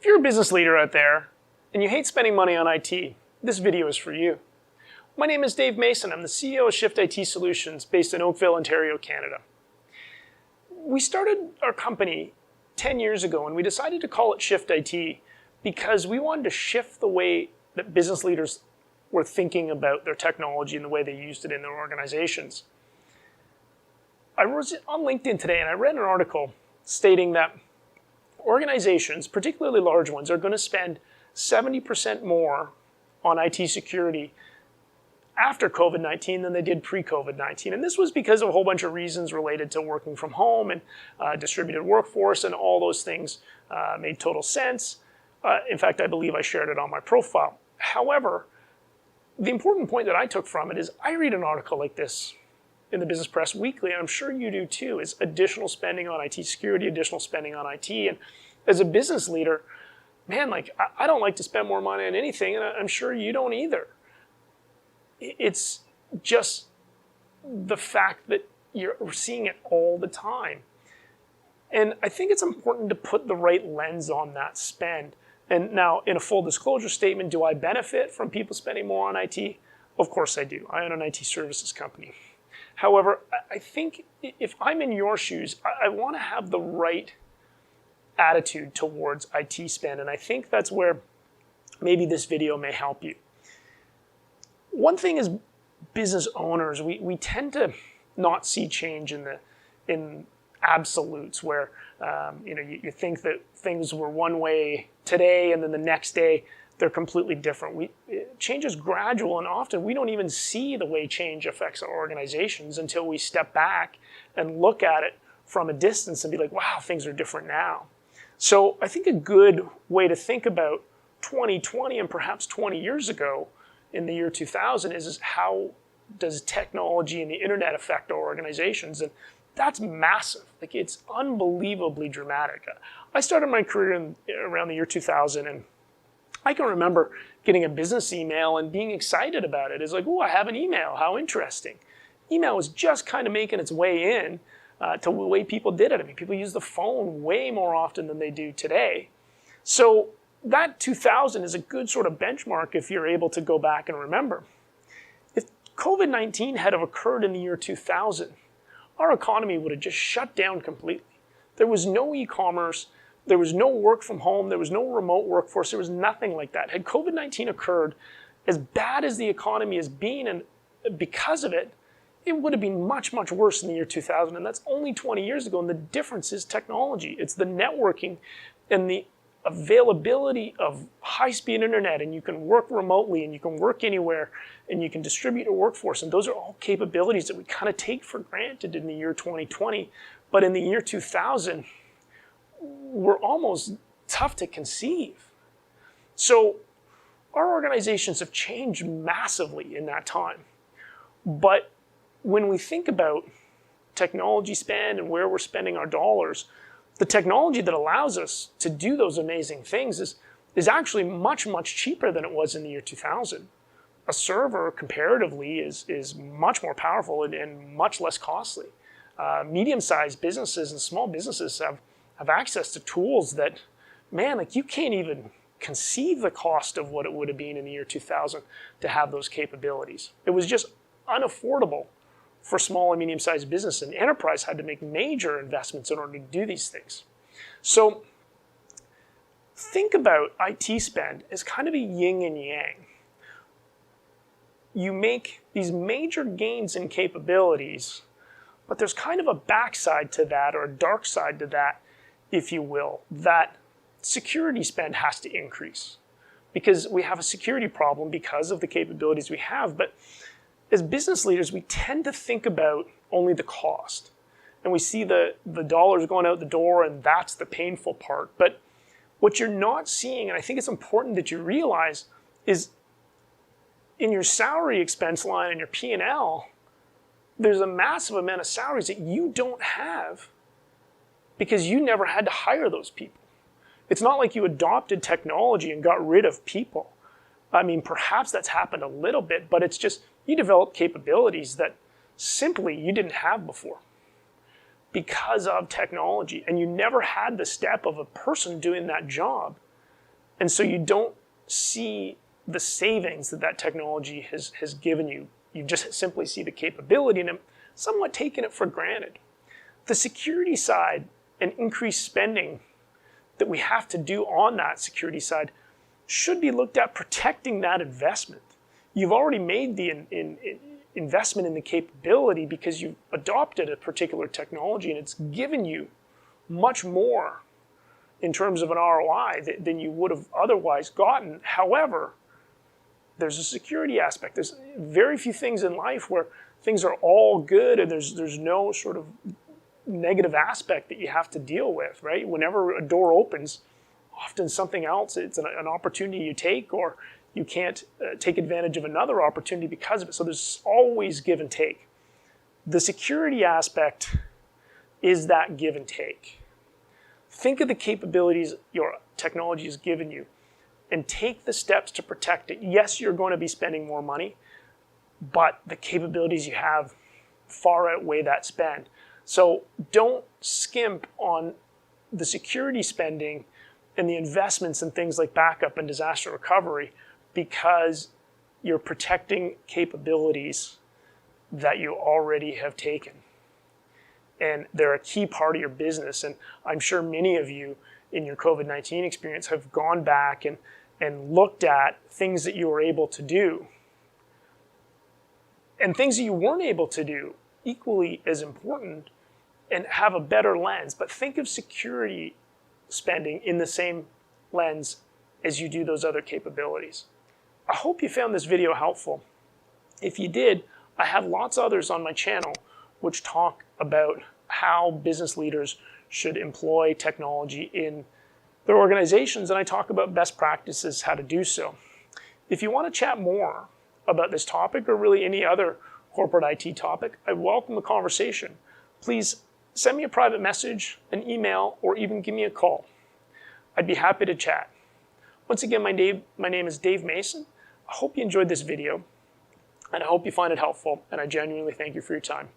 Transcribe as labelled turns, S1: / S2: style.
S1: If you're a business leader out there and you hate spending money on IT, this video is for you. My name is Dave Mason. I'm the CEO of Shift IT Solutions based in Oakville, Ontario, Canada. We started our company 10 years ago and we decided to call it Shift IT because we wanted to shift the way that business leaders were thinking about their technology and the way they used it in their organizations. I was on LinkedIn today and I read an article stating that organizations, particularly large ones, are going to spend 70% more on IT security after COVID-19 than they did pre-COVID-19. And this was because of a whole bunch of reasons related to working from home and distributed workforce, and all those things made total sense. In fact, I believe I shared it on my profile. However, the important point that I took from it is I read an article like this in the business press weekly, and I'm sure you do too, is additional spending on IT security, additional spending on IT. And as a business leader, man, I don't like to spend more money on anything, and I'm sure you don't either. It's just the fact that you're seeing it all the time. And I think it's important to put the right lens on that spend. And now, in a full disclosure statement, do I benefit from people spending more on IT? Of course I do. I own an IT services company. However, I think if I'm in your shoes, I want to have the right attitude towards IT spend. And I think that's where maybe this video may help you. One thing is, business owners, we tend to not see change in absolutes where you think that things were one way today and then the next day they're completely different. Change is gradual, and often we don't even see the way change affects our organizations until we step back and look at it from a distance and be like, wow, things are different now. So I think a good way to think about 2020 and perhaps 20 years ago in the year 2000 is how does technology and the internet affect our organizations? And that's massive. It's unbelievably dramatic. I started my career around the year 2000, and I can remember getting a business email and being excited about it. It's like, oh, I have an email. How interesting. Email was just kind of making its way in to the way people did it. I mean, people use the phone way more often than they do today. So that 2000 is a good sort of benchmark if you're able to go back and remember. If COVID-19 had have occurred in the year 2000, our economy would have just shut down completely. There was no e-commerce, there was no work from home, there was no remote workforce, there was nothing like that. Had COVID-19 occurred, as bad as the economy has been, and because of it, it would have been much, much worse in the year 2000, and that's only 20 years ago, and the difference is technology. It's the networking and the availability of high-speed internet, and you can work remotely, and you can work anywhere, and you can distribute a workforce, and those are all capabilities that we kind of take for granted in the year 2020, but in the year 2000, were almost tough to conceive. So our organizations have changed massively in that time, but when we think about technology spend and where we're spending our dollars, the technology that allows us to do those amazing things is actually much, much cheaper than it was in the year 2000. A server, comparatively, is much more powerful and much less costly. Medium-sized businesses and small businesses have access to tools that, man, you can't even conceive the cost of what it would have been in the year 2000 to have those capabilities. It was just unaffordable for small and medium-sized business, and enterprise had to make major investments in order to do these things. So think about IT spend as kind of a yin and yang. You make these major gains in capabilities, but there's kind of a backside to that, or a dark side to that, if you will, that security spend has to increase because we have a security problem because of the capabilities we have. But as business leaders, we tend to think about only the cost, and we see the dollars going out the door, and that's the painful part. But what you're not seeing, and I think it's important that you realize, is in your salary expense line and your P&L, there's a massive amount of salaries that you don't have because you never had to hire those people. It's not like you adopted technology and got rid of people. I mean, perhaps that's happened a little bit, but it's just you developed capabilities that simply you didn't have before because of technology. And you never had the step of a person doing that job And so you don't see the savings that that technology has given you. You just simply see the capability and have somewhat taken it for granted. The security side and increased spending that we have to do on that security side should be looked at protecting that investment. You've already made the investment in the capability because you've adopted a particular technology and it's given you much more in terms of an ROI than you would have otherwise gotten. However, there's a security aspect. There's very few things in life where things are all good and there's no sort of negative aspect that you have to deal with, right? Whenever a door opens, often something else, it's an opportunity you take, or you can't take advantage of another opportunity because of it. So there's always give and take. The security aspect is that give and take. Think of the capabilities your technology has given you and take the steps to protect it. Yes, you're going to be spending more money, but the capabilities you have far outweigh that spend. So don't skimp on the security spending and the investments in things like backup and disaster recovery because you're protecting capabilities that you already have taken. And they're a key part of your business. And I'm sure many of you in your COVID-19 experience have gone back and looked at things that you were able to do and things that you weren't able to do, equally as important, and have a better lens. But think of security spending in the same lens as you do those other capabilities. I hope you found this video helpful. If you did, I have lots of others on my channel which talk about how business leaders should employ technology in their organizations, and I talk about best practices, how to do so. If you want to chat more about this topic or really any other corporate IT topic, I welcome a conversation. Please send me a private message, an email, or even give me a call. I'd be happy to chat. Once again, my name is Dave Mason. I hope you enjoyed this video, and I hope you find it helpful, and I genuinely thank you for your time.